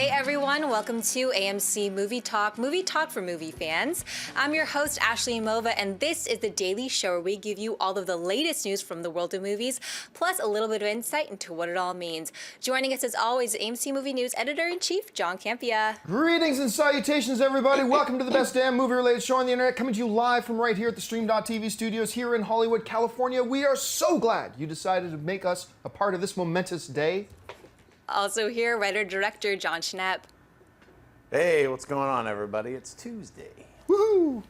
Hey everyone, welcome to AMC Movie Talk for movie fans. I'm your host, Ashley Mova, and this is the daily show where we give you all of the latest news from the world of movies, plus a little bit of insight into what it all means. Joining us as always, AMC Movie News Editor-in-Chief, John Campea. Greetings and salutations, everybody. Welcome to the best damn movie-related show on the internet, coming to you live from right here at the Stream.TV studios here in Hollywood, California. We are so glad you decided to make us a part of this momentous day. Also here, writer-director John Schnepp. Hey, what's going on, everybody? It's Tuesday. Woohoo!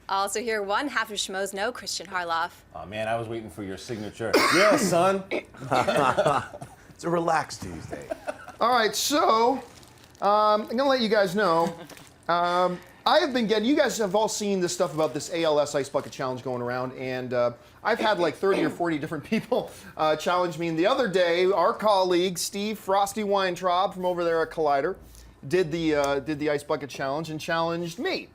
Also here, one half of Schmoes Know, Christian Harloff. Oh man, I was waiting for your signature. Yeah, son. It's a relaxed Tuesday. All right, so I'm going to let you guys know. I have been getting, you guys have all seen this stuff about this ALS Ice Bucket Challenge going around, and I've had like 30 or 40 different people challenge me. And the other day, our colleague, Steve Frosty Weintraub from over there at Collider, did the Ice Bucket Challenge and challenged me.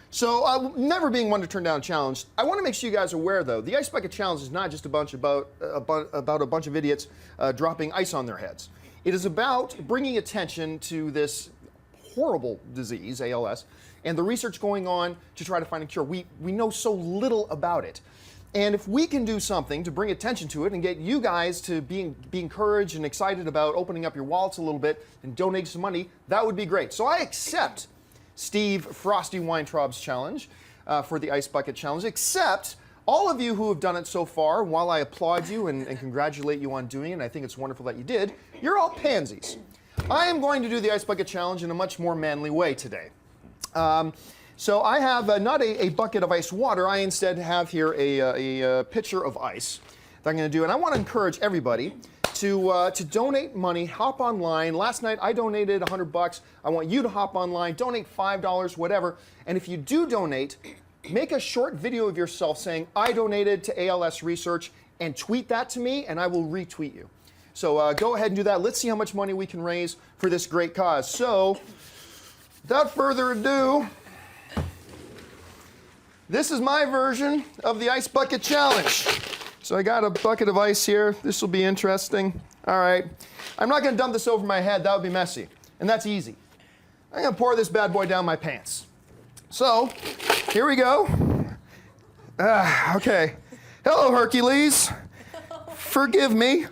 So never being one to turn down a challenge, I want to make sure you guys are aware, though, the Ice Bucket Challenge is not just about a bunch of idiots dropping ice on their heads. It is about bringing attention to this horrible disease, ALS, and the research going on to try to find a cure. We know so little about it. And if we can do something to bring attention to it and get you guys to be encouraged and excited about opening up your wallets a little bit and donating some money, that would be great. So I accept Steve Frosty Weintraub's challenge for the Ice Bucket Challenge, except all of you who have done it so far, while I applaud you and congratulate you on doing it, and I think it's wonderful that you did, you're all pansies. I am going to do the Ice Bucket Challenge in a much more manly way today. So I have not a bucket of ice water. I instead have here a pitcher of ice that I'm going to do. And I want to encourage everybody to donate money, hop online. Last night I donated $100. I want you to hop online, donate $5, whatever. And if you do donate, make a short video of yourself saying, I donated to ALS research, and tweet that to me, and I will retweet you. So go ahead and do that. Let's see how much money we can raise for this great cause. So, without further ado, this is my version of the Ice Bucket Challenge. So I got a bucket of ice here. This will be interesting. All right. I'm not going to dump this over my head. That would be messy. And that's easy. I'm going to pour this bad boy down my pants. So, here we go. Okay. Hello, Hercules. Forgive me.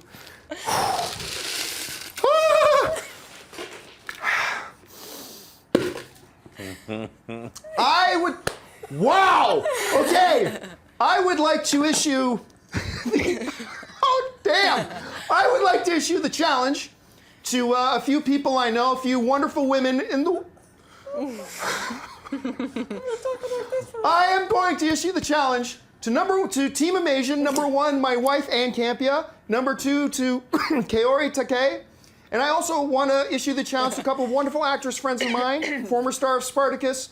Wow! Okay, I would like to issue I would like to issue the challenge to a few people I know, a few wonderful women in the... I am going to issue the challenge to Team Amazing, number 1, my wife, Ann Campea, number 2, to Kaori Takei, and I also want to issue the challenge to a couple of wonderful actress friends of mine, former star of Spartacus.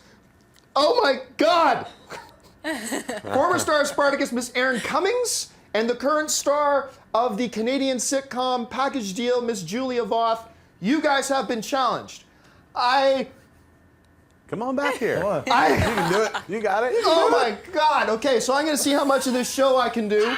Oh my God! Former star of Spartacus, Miss Erin Cummings, and the current star of the Canadian sitcom Package Deal, Miss Julia Voth. You guys have been challenged. Come on back here. You can do it. You got it. Oh my God. Okay, so I'm going to see how much of this show I can do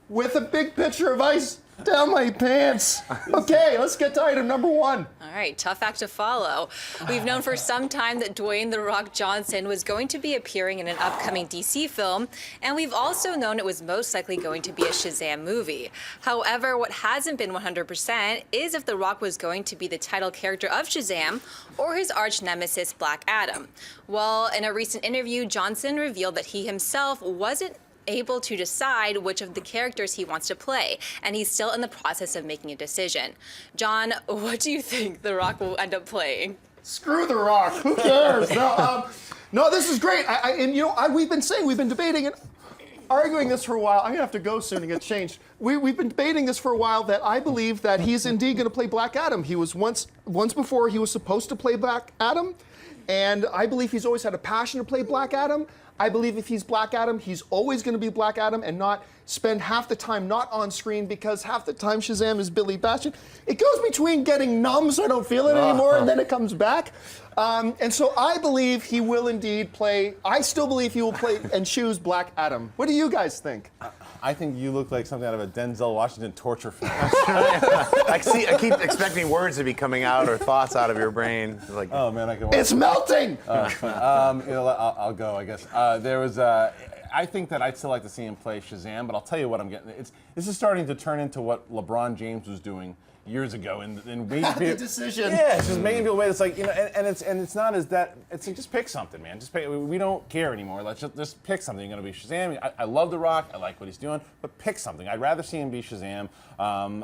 with a big pitcher of ice down my pants. Okay, let's get to item number 1. All right, tough act to follow. We've known for some time that Dwayne "The Rock" Johnson was going to be appearing in an upcoming DC film, and we've also known it was most likely going to be a Shazam movie. However, what hasn't been 100% is if The Rock was going to be the title character of Shazam or his arch nemesis Black Adam. Well, in a recent interview, Johnson revealed that he himself wasn't able to decide which of the characters he wants to play, and he's still in the process of making a decision. John, what do you think The Rock will end up playing? Screw The Rock. Who cares? No, this is great. We've been debating and arguing this for a while. I'm gonna have to go soon and get changed. We've been debating this for a while that I believe that he's indeed gonna play Black Adam. He was once before he was supposed to play Black Adam, and I believe he's always had a passion to play Black Adam. I believe if he's Black Adam, he's always going to be Black Adam and not spend half the time not on screen, because half the time Shazam is Billy Bastion. It goes between getting numb so I don't feel it anymore and then it comes back. And so I believe he will indeed play, I still believe he will play and choose Black Adam. What do you guys think? I think you look like something out of a Denzel Washington torture film. I keep expecting words to be coming out or thoughts out of your brain. Like, Oh man, I can watch It's melting! I'll go, I guess. I think that I'd still like to see him play Shazam, but I'll tell you what I'm getting. This is starting to turn into what LeBron James was doing years ago, and The decision. Yeah, it's just making people wait. It's like, and it's not as that. It's like, just pick something, man. Just pick. We don't care anymore. Let's just pick something. You're gonna be Shazam. I love The Rock. I like what he's doing, but pick something. I'd rather see him be Shazam, and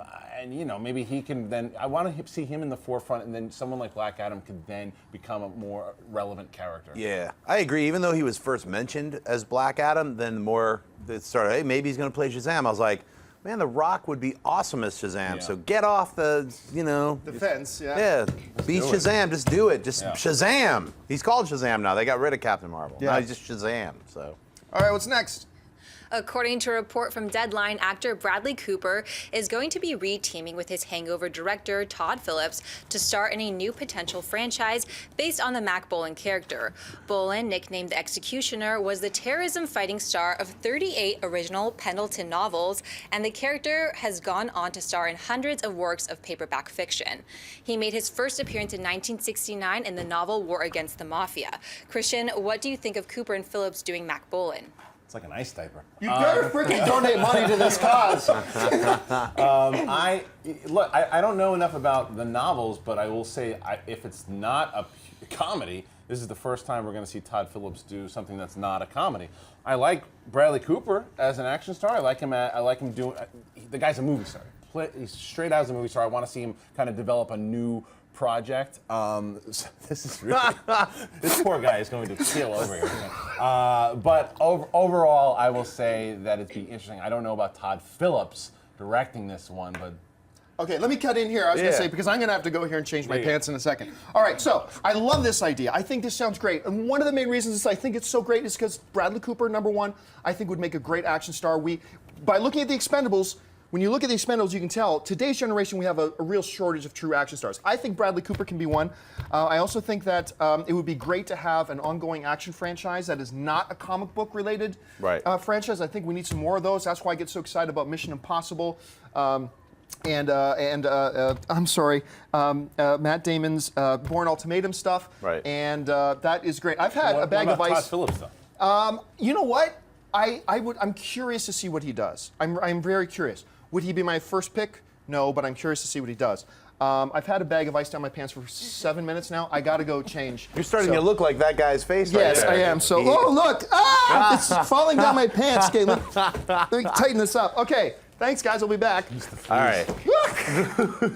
maybe he can then. I want to see him in the forefront, and then someone like Black Adam could then become a more relevant character. yeah, I agree. Even though he was first mentioned as Black Adam, then the more it started, hey, maybe he's going to play Shazam. I was like, man, The Rock would be awesome as Shazam. Yeah. So get off the, The fence, yeah. Yeah, be do it. Shazam. Just do it. Just Yeah. Shazam. He's called Shazam now. They got rid of Captain Marvel. Yeah. Now he's just Shazam. So. All right, what's next? According to a report from Deadline, actor Bradley Cooper is going to be re-teaming with his Hangover director, Todd Phillips, to star in a new potential franchise based on the Mac Bolan character. Bolan, nicknamed the Executioner, was the terrorism-fighting star of 38 original Pendleton novels, and the character has gone on to star in hundreds of works of paperback fiction. He made his first appearance in 1969 in the novel War Against the Mafia. Christian, what do you think of Cooper and Phillips doing Mac Bolan? It's like an ice diaper. You better freaking donate money to this cause. I don't know enough about the novels, but I will say if it's not a comedy, this is the first time we're going to see Todd Phillips do something that's not a comedy. I like Bradley Cooper as an action star. I like him doing. The guy's a movie star. He's straight out as a movie star. I want to see him kind of develop a new project. This is really, this poor guy is going to keel over here. But overall, I will say that it'd be interesting. I don't know about Todd Phillips directing this one, but Okay, let me cut in here. I was going to Yeah. say, because I'm going to have to go here and change my Yeah. pants in a second. All right, so I love this idea. I think this sounds great. And one of the main reasons I think it's so great is because Bradley Cooper, number one, I think would make a great action star. By looking at the Expendables, when you look at the Expendables, you can tell today's generation we have a real shortage of true action stars. I think Bradley Cooper can be one. I also think that it would be great to have an ongoing action franchise that is not a comic book related franchise. I think we need some more of those. That's why I get so excited about Mission Impossible. I'm sorry, Matt Damon's Bourne Ultimatum stuff. Right. And that is great. I've had a bag what of about ice. Todd Phillips though? You know what? I'm curious to see what he does. I'm very curious. Would he be my first pick? No, but I'm curious to see what he does. I've had a bag of ice down my pants for 7 minutes now. I got to go change. You're starting to look like that guy's face Yes, right there. I am. So, oh look! Ah, it's falling down my pants. Okay, let me tighten this up. Okay, thanks guys. I'll be back. All right. Look!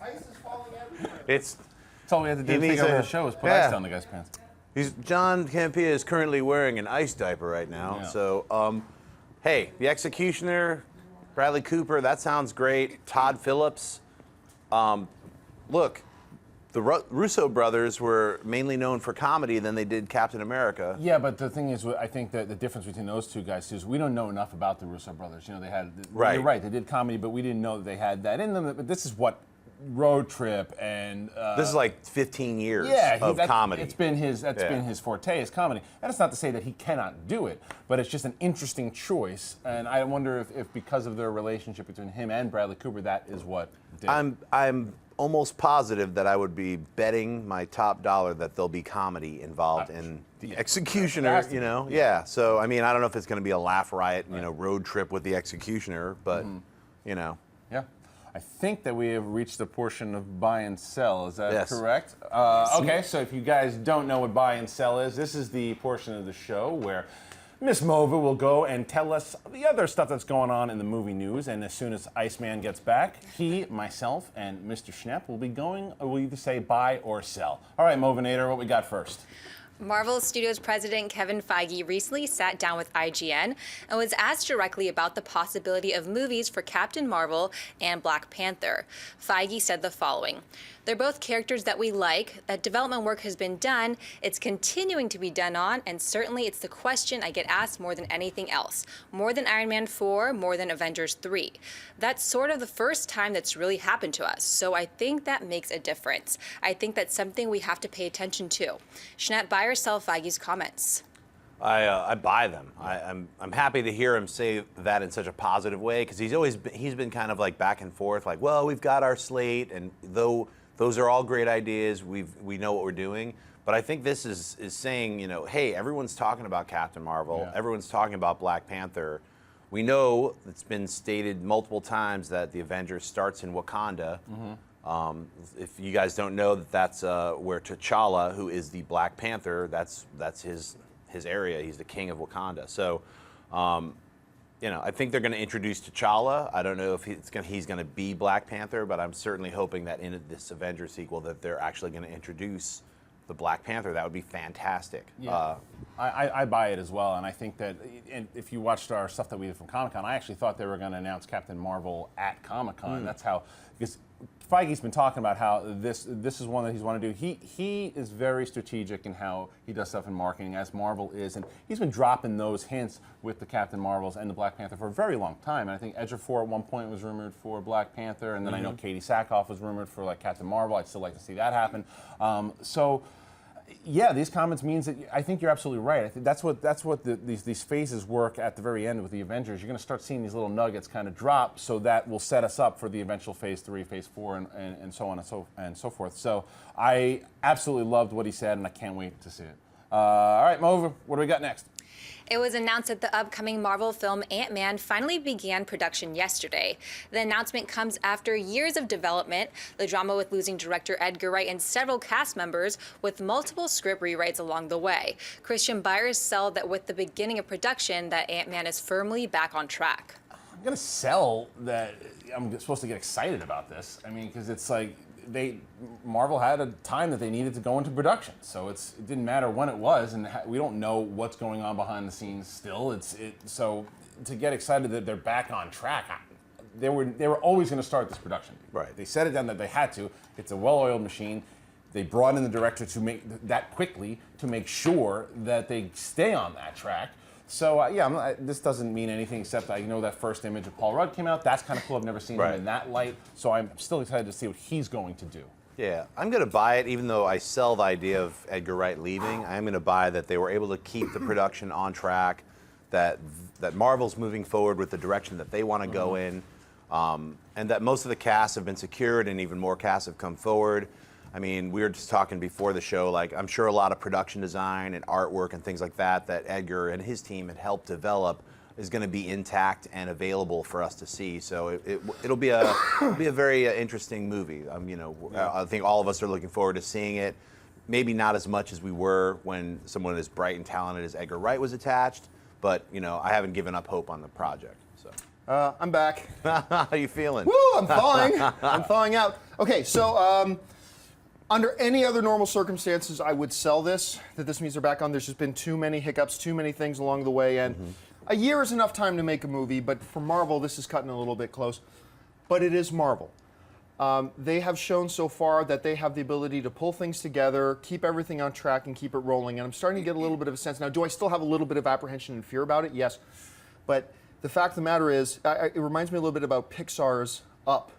Ice is falling everywhere. It's That's all we had to do He to take needs over a- the show is put yeah. ice down the guy's pants. John Campea is currently wearing an ice diaper right now. Yeah. So, hey, the Executioner, Bradley Cooper, that sounds great. Todd Phillips. Look, the Russo brothers were mainly known for comedy than they did Captain America. Yeah, but the thing is, I think that the difference between those two guys is we don't know enough about the Russo brothers. You know, they had Right. You're right. They did comedy, but we didn't know that they had that in them. But this is what Road Trip and This is like 15 years of that's comedy. been his forte is comedy. And it's not to say that he cannot do it, but it's just an interesting choice. And I wonder if because of their relationship between him and Bradley Cooper, that is what did. I'm almost positive that I would be betting my top dollar that there'll be comedy involved in the Executioner, Has to you be. know? Yeah. So, I mean, I don't know if it's going to be a laugh riot, Road Trip with the Executioner, but, Yeah. I think that we have reached the portion of buy and sell. Is that Yes. correct? Okay, so if you guys don't know what buy and sell is, this is the portion of the show where Miss Mova will go and tell us the other stuff that's going on in the movie news. And as soon as Iceman gets back, he, myself, and Mr. Schnepp will either say buy or sell. All right, Movinator, what we got first? Marvel Studios president Kevin Feige recently sat down with IGN and was asked directly about the possibility of movies for Captain Marvel and Black Panther. Feige said the following: "They're both characters that we like, that development work has been done, it's continuing to be done on, and certainly it's the question I get asked more than anything else. More than Iron Man 4, more than Avengers 3. That's sort of the first time that's really happened to us, so I think that makes a difference. I think that's something we have to pay attention to." Schnepp, buy or sell Feige's comments? I buy them. I'm happy to hear him say that in such a positive way, because he's been kind of like back and forth, like, well, we've got our slate, and though those are all great ideas, we know what we're doing. But I think this is saying, you know, hey, everyone's talking about Captain Marvel, everyone's talking about Black Panther. We know it's been stated multiple times that the Avengers starts in Wakanda. If you guys don't know, that's where T'Challa, who is the Black Panther, that's his area. He's the king of Wakanda. So, you know, I think they're going to introduce T'Challa. I don't know if he's going to be Black Panther, but I'm certainly hoping that in this Avengers sequel that they're actually going to introduce the Black Panther. That would be fantastic. Yeah. I buy it as well, and I think that, and if you watched our stuff that we did from Comic-Con, I actually thought they were going to announce Captain Marvel at Comic-Con. That's how, because Feige's been talking about how this is one that he's want to do. He is very strategic in how he does stuff in marketing, as Marvel is, and he's been dropping those hints with the Captain Marvels and the Black Panther for a very long time. And I think Ejiofor at one point was rumored for Black Panther, and then I know Katie Sackhoff was rumored for like Captain Marvel. I'd still like to see that happen. Yeah, these comments means that I think you're absolutely right. I think that's what these phases work at the very end with the Avengers. You're going to start seeing these little nuggets kind of drop, so that will set us up for the eventual Phase 3, Phase 4, and so on and so forth. So I absolutely loved what he said, and I can't wait to see it. All right, Mo, what do we got next? It was announced that the upcoming Marvel film AntMan finally began production yesterday. The announcement comes after years of development, the drama with losing director Edgar Wright and several cast members, with multiple script rewrites along the way. Christian buyers sell that with the beginning of production, that AntMan is firmly back on track. I'm going to sell that I'm supposed to get excited about this. I mean, because it's like, Marvel had a time that they needed to go into production, so it didn't matter when it was, and we don't know what's going on behind the scenes still. So to get excited that they're back on track, they were always going to start this production. Right. They set it down that they had to. It's a well-oiled machine. They brought in the director to make that quickly to make sure that they stay on that track. So, this doesn't mean anything except I know that first image of Paul Rudd came out. That's kind of cool. I've never seen him in that light. So I'm still excited to see what he's going to do. Yeah, I'm going to buy it, even though I sell the idea of Edgar Wright leaving. I'm going to buy that they were able to keep the production on track, that Marvel's moving forward with the direction that they want to go in, and that most of the casts have been secured and even more casts have come forward. I mean, we were just talking before the show, like, I'm sure a lot of production design and artwork and things like that Edgar and his team had helped develop is going to be intact and available for us to see. So it'll be a very interesting movie. I think all of us are looking forward to seeing it. Maybe not as much as we were when someone as bright and talented as Edgar Wright was attached, but I haven't given up hope on the project. So I'm back. How you feeling? Woo! I'm thawing. I'm thawing out. Okay, so. Under any other normal circumstances, I would sell this, that this means they're back on. There's just been too many hiccups, too many things along the way, and a year is enough time to make a movie, but for Marvel, this is cutting a little bit close. But it is Marvel. They have shown so far that they have the ability to pull things together, keep everything on track, and keep it rolling, and I'm starting to get a little bit of a sense. Now, do I still have a little bit of apprehension and fear about it? Yes. But the fact of the matter is, it reminds me a little bit about Pixar's Up,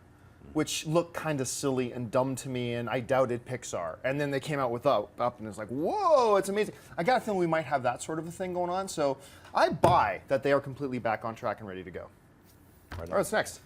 which looked kind of silly and dumb to me, and I doubted Pixar. And then they came out with Up, and it's like, whoa, it's amazing. I got a feeling we might have that sort of a thing going on, so I buy that they are completely back on track and ready to go. All right, what's next?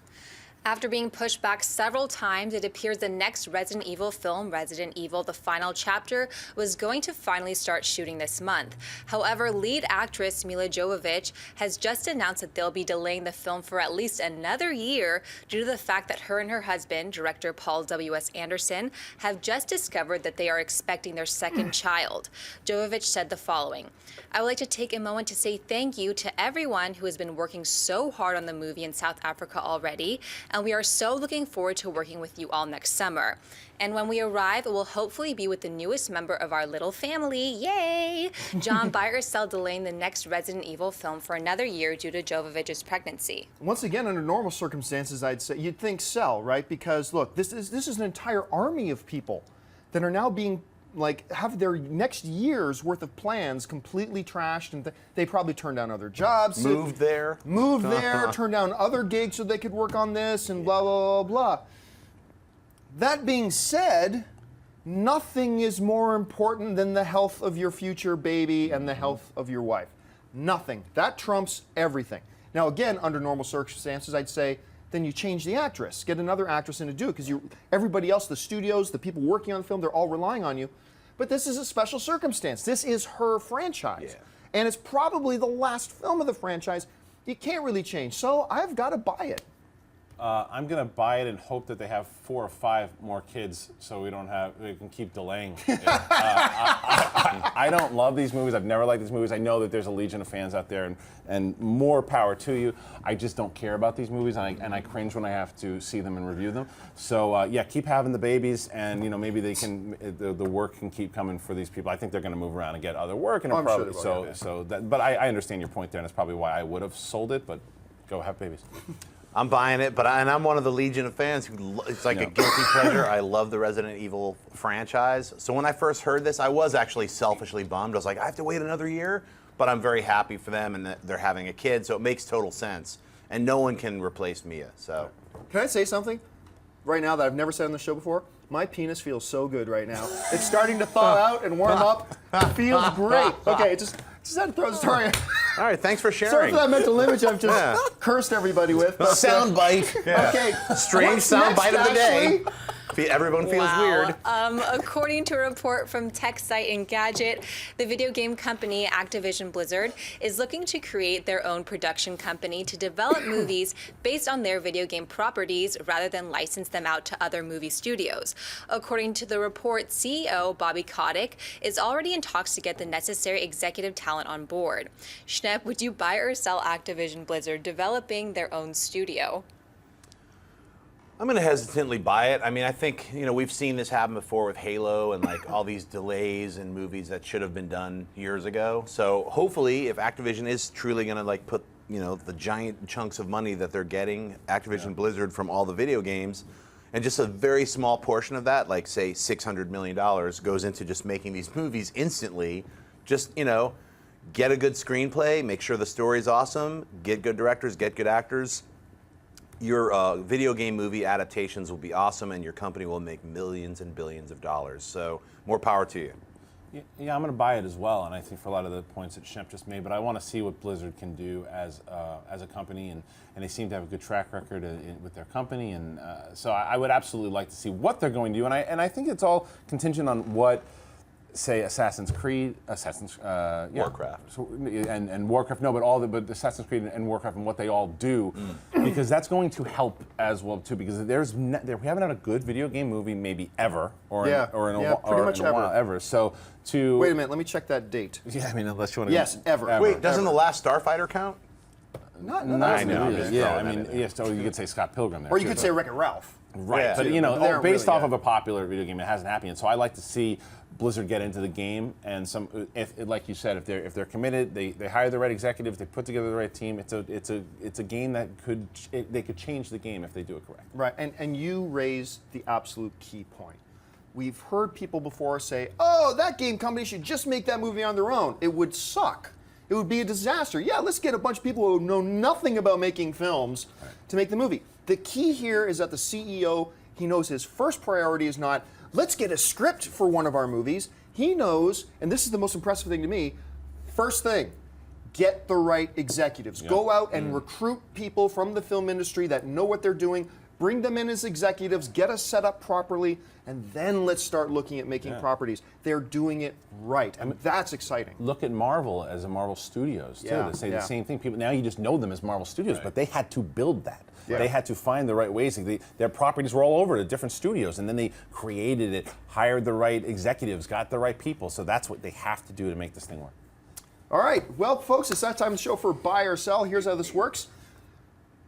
After being pushed back several times, it appears the next Resident Evil film, Resident Evil: The Final Chapter, was going to finally start shooting this month. However, lead actress Mila Jovovich has just announced that they'll be delaying the film for at least another year due to the fact that her and her husband, director Paul W.S. Anderson, have just discovered that they are expecting their second child. Jovovich said the following: "I would like to take a moment to say thank you to everyone who has been working so hard on the movie in South Africa already, and we are so looking forward to working with you all next summer. And when we arrive, it will hopefully be with the newest member of our little family. Yay!" John buyers sell delaying the next Resident Evil film for another year due to Jovovich's pregnancy. Once again, under normal circumstances, I'd say you'd think sell, right? Because look, this is an entire army of people that are now being have their next year's worth of plans completely trashed, and they probably turned down other jobs. Moved there, turned down other gigs so they could work on this, and blah, blah, blah, blah. That being said, Nothing is more important than the health of your future baby and the health of your wife. Nothing. That trumps everything. Now, again, under normal circumstances, I'd say, then you change the actress. Get another actress in to do it, because everybody else, the studios, the people working on the film, they're all relying on you. But this is a special circumstance. This is her franchise. Yeah. And it's probably the last film of the franchise. You can't really change. So I've got to buy it. I'm going to buy it and hope that they have 4 or 5 more kids so we can keep delaying it. I don't love these movies. I've never liked these movies. I know that there's a legion of fans out there, and more power to you. I just don't care about these movies, and I cringe when I have to see them and review them. So yeah, keep having the babies, and maybe they can the work can keep coming for these people. I think they're going to move around and get other work, and but I understand your point there, and that's probably why I would have sold it. But go have babies. I'm buying it, and I'm one of the legion of fans who it's like a guilty pleasure. I love the Resident Evil franchise. So when I first heard this, I was actually selfishly bummed. I was like, I have to wait another year, but I'm very happy for them and that they're having a kid, so it makes total sense. And no one can replace Mia. So, can I say something right now that I've never said on the show before? My penis feels so good right now. It's starting to thaw out and warm up. It feels great. Okay, just had to throw the story. All right, thanks for sharing. Sorry for that mental image I've just cursed everybody with. Sound bite. Yeah. Okay. Strange sound bite of the day. Everyone feels weird. According to a report from tech site Engadget, the video game company Activision Blizzard is looking to create their own production company to develop movies based on their video game properties rather than license them out to other movie studios. According to the report, CEO Bobby Kotick is already in talks to get the necessary executive talent on board. Schnepp, would you buy or sell Activision Blizzard developing their own studio? I'm going to hesitantly buy it. I mean, I think, we've seen this happen before with Halo and like all these delays in movies that should have been done years ago. So hopefully, if Activision is truly going to like put, the giant chunks of money that they're getting, Activision Blizzard, from all the video games, and just a very small portion of that, like say $600 million, goes into just making these movies instantly, just, get a good screenplay, make sure the story's awesome, get good directors, get good actors. Your video game movie adaptations will be awesome, and your company will make millions and billions of dollars. So more power to you. Yeah, I'm going to buy it as well, and I think for a lot of the points that Shemp just made, but I want to see what Blizzard can do as a company, and they seem to have a good track record with their company, and so I would absolutely like to see what they're going to do, and I think it's all contingent on what, say, Warcraft. And Warcraft, but Assassin's Creed and Warcraft and what they all do, because that's going to help as well too. Because we haven't had a good video game movie maybe ever, or in a while ever. So wait a minute, let me check that date. Yeah, I mean, unless you want to. Yes, ever. Wait, doesn't the last Starfighter count? Not I know. really. Yeah, I mean, yes. So you could say Scott Pilgrim there. Or you could say Wreck-It Ralph. Right, Yeah. but based off of a popular video game, it hasn't happened yet. So I like to see Blizzard get into the game, and if like you said, if they're committed, they hire the right executives, they put together the right team. It's a game that they could change the game if they do it correct. Right, and you raised the absolute key point. We've heard people before say, "Oh, that game company should just make that movie on their own. It would suck. It would be a disaster. Yeah, let's get a bunch of people who know nothing about making films to make the movie." The key here is that the CEO, he knows his first priority is not, let's get a script for one of our movies. He knows, and this is the most impressive thing to me, first thing, get the right executives. Yeah. Go out and recruit people from the film industry that know what they're doing, bring them in as executives, get us set up properly, and then let's start looking at making properties. They're doing it right, and that's exciting. Look at Marvel as a Marvel Studios, too. They say the same thing. People now you just know them as Marvel Studios, but they had to build that. Yeah. They had to find the right ways. Their properties were all over the different studios, and then they created it, hired the right executives, got the right people. So that's what they have to do to make this thing work. All right, well, folks, it's that time of the show for Buy or Sell. Here's how this works.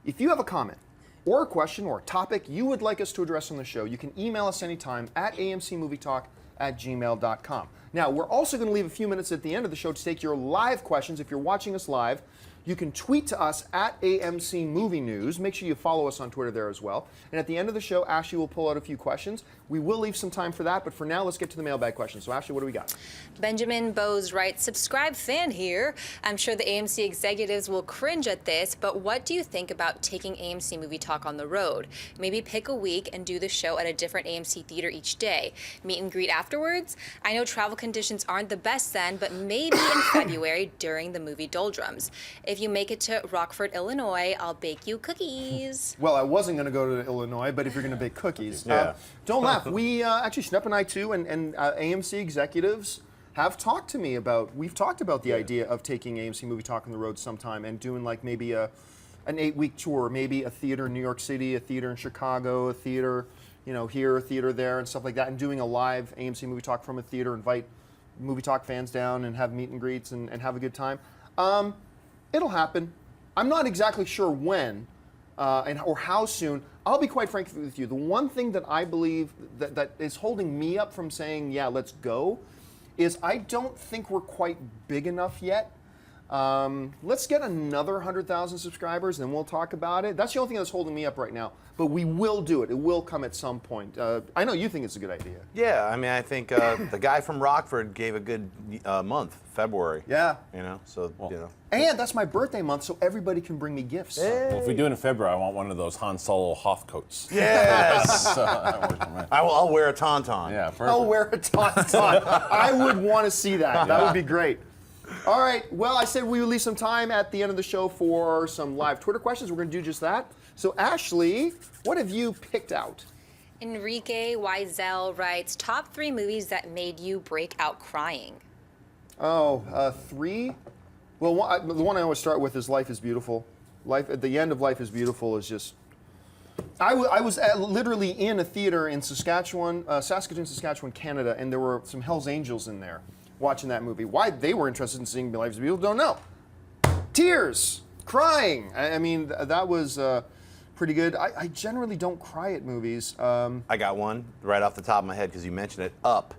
If you have a comment or a question or a topic you would like us to address on the show, you can email us anytime at amcmovietalk@gmail.com. Now, we're also going to leave a few minutes at the end of the show to take your live questions. If you're watching us live, You can tweet to us at AMC Movie News. Make sure you follow us on Twitter there as well. And at the end of the show, Ashley will pull out a few questions. We will leave some time for that, but for now, let's get to the mailbag questions. So, Ashley, what do we got? Benjamin Bowes writes, subscribe fan here. I'm sure the AMC executives will cringe at this, but what do you think about taking AMC Movie Talk on the road? Maybe pick a week and do the show at a different AMC theater each day. Meet and greet afterwards? I know travel conditions aren't the best then, but maybe in February during the movie doldrums. If you make it to Rockford, Illinois, I'll bake you cookies. Well, I wasn't going to go to Illinois, but if you're going to bake cookies. Yeah. Don't laugh. We, actually, Schnepp and I too, and AMC executives have talked to me about, we've talked about the idea of taking AMC Movie Talk on the road sometime and doing like maybe an 8-week tour, maybe a theater in New York City, a theater in Chicago, a theater, here, a theater there, and stuff like that, and doing a live AMC Movie Talk from a theater, invite Movie Talk fans down and have meet and greets and have a good time. It'll happen. I'm not exactly sure when or how soon. I'll be quite frank with you. The one thing that I believe that is holding me up from saying, yeah, let's go, is I don't think we're quite big enough yet. Let's get another 100,000 subscribers and we'll talk about it. That's the only thing that's holding me up right now. But we will do it. It will come at some point. I know you think it's a good idea. Yeah, I mean, I think the guy from Rockford gave a good month, February. Yeah. And that's my birthday month, so everybody can bring me gifts. Well, if we do it in February, I want one of those Han Solo Hoth coats. Yes! So that works for me. I'll wear a tauntaun. Yeah, perfect. I'll wear a tauntaun. I would want to see that. That would be great. All right. Well, I said we would leave some time at the end of the show for some live Twitter questions. We're going to do just that. So, Ashley, what have you picked out? Enrique Wiesel writes, top 3 movies that made you break out crying. Oh, 3? Well, the one I always start with is Life is Beautiful. At the end of Life is Beautiful is just... I was literally in a theater in Saskatchewan, Saskatchewan, Canada, and there were some Hell's Angels in there watching that movie. Why they were interested in seeing Life is Beautiful, don't know. Tears, crying. I mean, that was pretty good. I generally don't cry at movies. I got one right off the top of my head because you mentioned it. Up.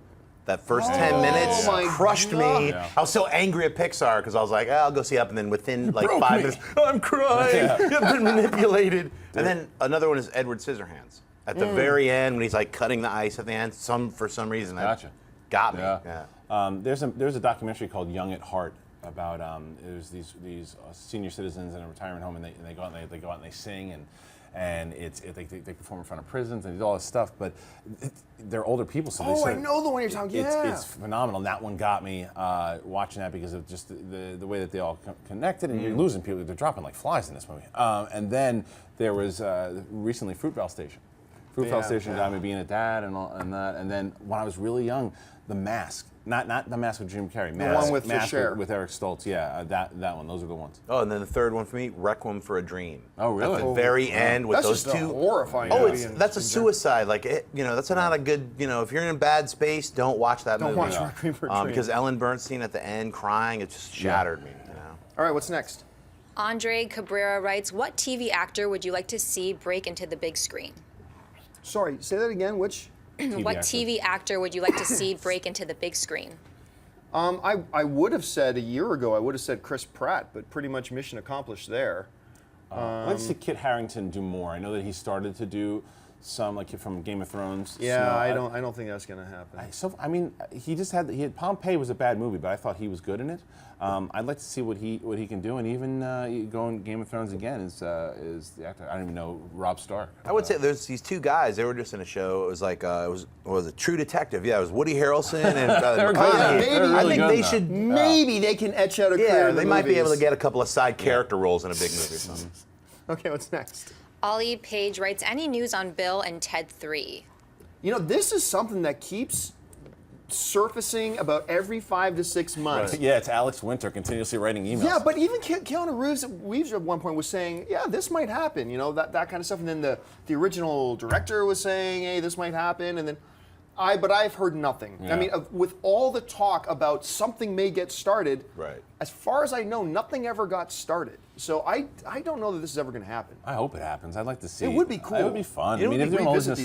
That first 10 minutes crushed me. Yeah. I was so angry at Pixar because I was like, I'll go see Up, and then within like 5 minutes, I'm crying. I've been manipulated. And then another one is Edward Scissorhands. At the very end, when he's like cutting the ice at the end, for some reason that got me. Yeah. There's a documentary called Young at Heart about there's these senior citizens in a retirement home, and they go out and they sing and they perform in front of prisons and all this stuff, but they're older people, so they I know the one you're talking about. It's phenomenal. And that one got me watching that because of just the way that they all connected, and you're losing people. They're dropping like flies in this movie. And then there was recently Fruitvale Station. Fruitvale Station got me being a dad and that. And then when I was really young, The Mask. Not The Mask with Jim Carrey. The one with Cher. With Eric Stoltz. Yeah, that one. Those are the ones. Oh, and then the third one for me, Requiem for a Dream. Oh, really? At the very end with that's those just two. A horrifying. Oh, movie that's a suicide. Like that's not a good. If you're in a bad space, don't watch that movie. Don't watch Requiem for a Dream. Because Ellen Bernstein at the end crying, it just shattered me. All right, what's next? Andre Cabrera writes, what TV actor would you like to see break into the big screen? Sorry, say that again. Which? TV actor would you like to see break into the big screen? I would have said a year ago, I would have said Chris Pratt, but pretty much mission accomplished there. I'd like to see Kit Harington do more. I know that he started to do some, like from Game of Thrones. Yeah, I don't think that's going to happen. He had Pompeii was a bad movie, but I thought he was good in it. I'd like to see what he can do, and even going Game of Thrones again is the actor. I don't even know Rob Stark. I would say there's these two guys. They were just in a show. It was like what was it? True Detective. Yeah, it was Woody Harrelson and They're good. McConaughey. I think they now. should. Maybe they can etch out a career. Yeah, in the they might be able to movies. get a couple of side character roles in a big movie or something. Okay, what's next? Ollie Page writes, any news on Bill and Ted 3? This is something that keeps surfacing about every 5 to 6 months. Yeah, it's Alex Winter continuously writing emails. Yeah, but even Keanu Reeves at one point was saying, yeah, this might happen, that kind of stuff. And then the original director was saying, hey, this might happen. And then but I've heard nothing. Yeah. I mean, with all the talk about something may get started, Right. as far as I know, nothing ever got started. So I don't know that this is ever going to happen. I hope it happens. I'd like to see. It would be cool. It would be fun. You know, I mean, we they're revisit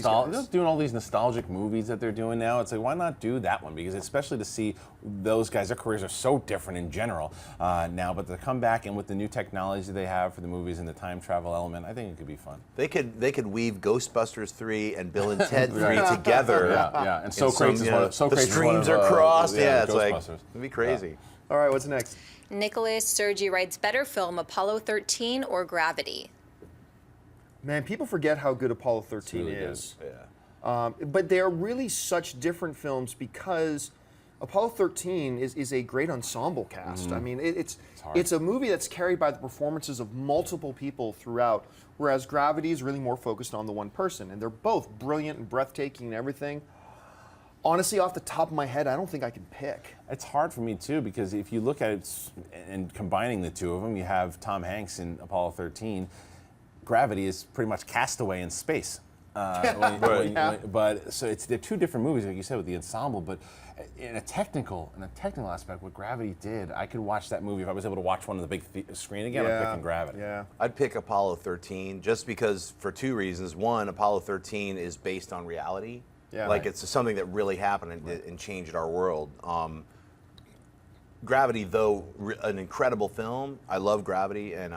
doing all these nostalgic movies that they're doing now. It's like, why not do that one? Because especially to see those guys, their careers are so different in general now. But to come back and with the new technology they have for the movies and the time travel element, I think it could be fun. They could weave Ghostbusters 3 and Bill and Ted 3 together. Yeah. And So Crazy is one of the streams are crossed. Yeah, it's like Ghostbusters. it'd be crazy. All right, what's next? Nicholas Sergi writes, better film, Apollo 13 or Gravity? Man, people forget how good Apollo 13 really is. good. Yeah. But they are really such different films because Apollo 13 is a great ensemble cast. I mean, it's a movie that's carried by the performances of multiple people throughout, whereas Gravity is really more focused on the one person. And they're both brilliant and breathtaking and everything. Honestly, off the top of my head, I don't think I can pick. It's hard for me too because if you look at it and combining the two of them, you have Tom Hanks in Apollo 13. Gravity is pretty much Castaway in space. But so they're two different movies, like you said, with the ensemble. But in a technical aspect, what Gravity did, I could watch that movie if I was able to watch one on the big screen again. I'm picking Gravity. Yeah. I'd pick Apollo 13 just because for two reasons. One, Apollo 13 is based on reality. Yeah. Like it's something that really happened and changed our world. Gravity, though an incredible film, I love Gravity, and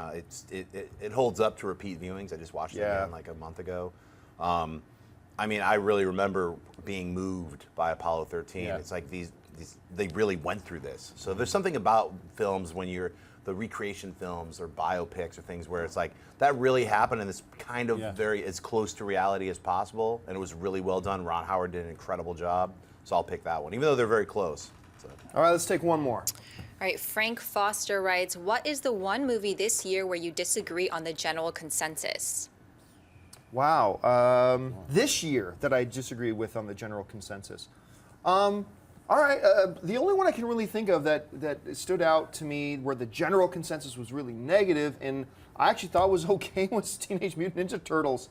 it holds up to repeat viewings. I just watched it again like a month ago. I mean, I really remember being moved by Apollo 13. Yeah. It's like they really went through this. So there's something about films when you're the recreation films or biopics or things where it's like that really happened and it's kind of very as close to reality as possible, and it was really well done. Ron Howard did an incredible job, so I'll pick that one, even though they're very close. So. All right, let's take one more. All right, Frank Foster writes, what is the one movie this year where you disagree on the general consensus? Wow. This year that I disagree with on the general consensus. All right, the only one I can really think of that stood out to me where the general consensus was really negative and I actually thought was okay was Teenage Mutant Ninja Turtles.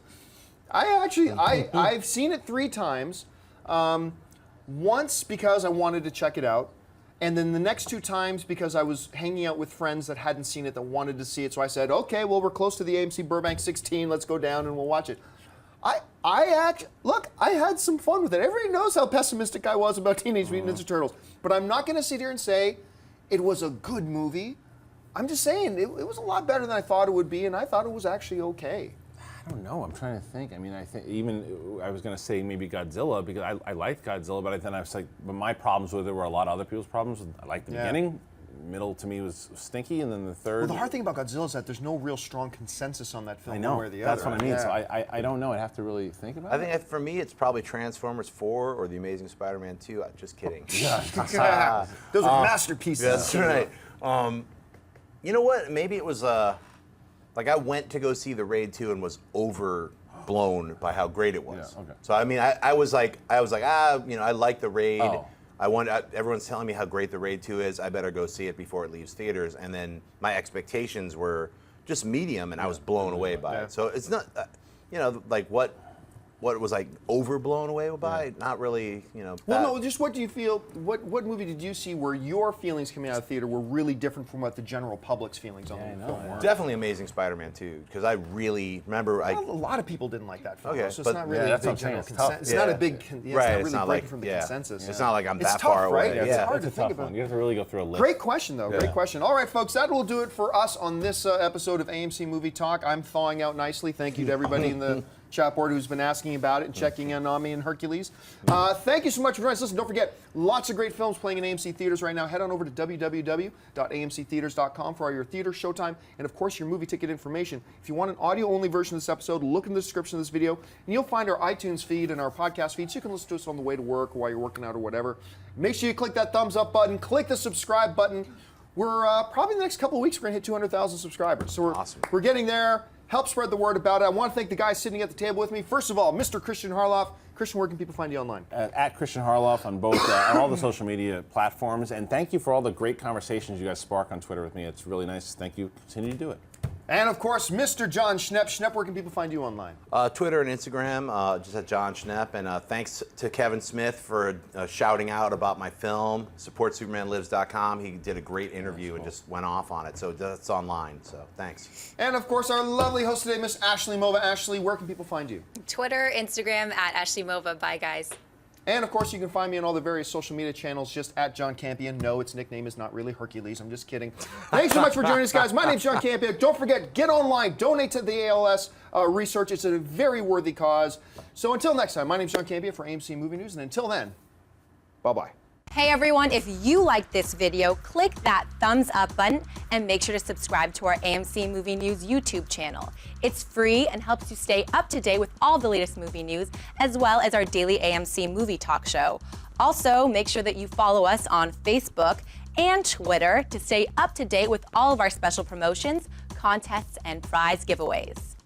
I've seen it 3 times. Once because I wanted to check it out, and then the next 2 times because I was hanging out with friends that hadn't seen it that wanted to see it. So I said, okay, well, we're close to the AMC Burbank 16. Let's go down and we'll watch it. I had some fun with it. Everybody knows how pessimistic I was about Teenage Mutant Ninja Turtles, but I'm not going to sit here and say it was a good movie. I'm just saying it was a lot better than I thought it would be, and I thought it was actually okay. I don't know. I'm trying to think. I mean, I think I was going to say maybe Godzilla because I liked Godzilla, but then I was like, but my problems with it were a lot of other people's problems. I liked the beginning. Middle to me was stinky, and then the third. Well, the hard thing about Godzilla is that there's no real strong consensus on that film. I know. One way or the That's other. what I mean. Yeah. So I don't know. I'd have to really think about it. I think for me, it's probably Transformers 4 or The Amazing Spider-Man 2. Just kidding. Those are masterpieces. That's right. You know what? Maybe it was like I went to go see The Raid 2 and was overblown by how great it was. Yeah, okay. So I mean, I was like, I like The Raid. Oh. Everyone's telling me how great The Raid 2 is. I better go see it before it leaves theaters. And then my expectations were just medium, and I was blown away by it. So it's not, like what was I overblown away by? Not really, Well, no, just what do you feel, what movie did you see where your feelings coming out of theater were really different from what the general public's feelings on the film were? Definitely Amazing Spider-Man 2, because I really remember. A lot of people didn't like that film, Okay, so it's but- not really Yeah, a that's what big I'm saying, general it's tough. consensus. It's not a big, it's not Right, really it's not breaking like- from the yeah. consensus. It's not like I'm It's that tough, far away. right? Yeah. It's hard It's to a think tough about. one. You have to really go through a list. Great question, though. Great question. All right, folks, that will do it for us on this episode of AMC Movie Talk. I'm thawing out nicely. Thank you to everybody in the chat board who's been asking about it and checking in on me and Hercules. Thank you so much for joining us. Listen, don't forget, lots of great films playing in AMC theaters right now. Head on over to www.amctheaters.com for all your theater, showtime, and of course your movie ticket information. If you want an audio-only version of this episode, look in the description of this video, and you'll find our iTunes feed and our podcast feed, so you can listen to us on the way to work or while you're working out or whatever. Make sure you click that thumbs up button, click the subscribe button. We're probably in the next couple of weeks, we're going to hit 200,000 subscribers. So we're getting there. Help spread the word about it. I want to thank the guys sitting at the table with me. First of all, Mr. Christian Harloff. Christian, where can people find you online? At Christian Harloff on both on all the social media platforms. And thank you for all the great conversations you guys spark on Twitter with me. It's really nice. Thank you. Continue to do it. And of course, Mr. John Schnepp. Schnepp, where can people find you online? Twitter and Instagram, just at John Schnepp. And thanks to Kevin Smith for shouting out about my film. SupportSupermanLives.com. He did a great interview and just went off on it. So that's online. So thanks. And of course, our lovely host today, Miss Ashley Mova. Ashley, where can people find you? Twitter, Instagram, at Ashley Mova. Bye, guys. And of course, you can find me on all the various social media channels, just at John Campion. No, its nickname is not really Hercules. I'm just kidding. Thanks so much for joining us, guys. My name's John Campion. Don't forget, get online, donate to the ALS research. It's a very worthy cause. So until next time, my name's John Campion for AMC Movie News. And until then, bye-bye. Hey everyone, if you liked this video, click that thumbs up button and make sure to subscribe to our AMC Movie News YouTube channel. It's free and helps you stay up to date with all the latest movie news, as well as our daily AMC Movie Talk show. Also, make sure that you follow us on Facebook and Twitter to stay up to date with all of our special promotions, contests, and prize giveaways.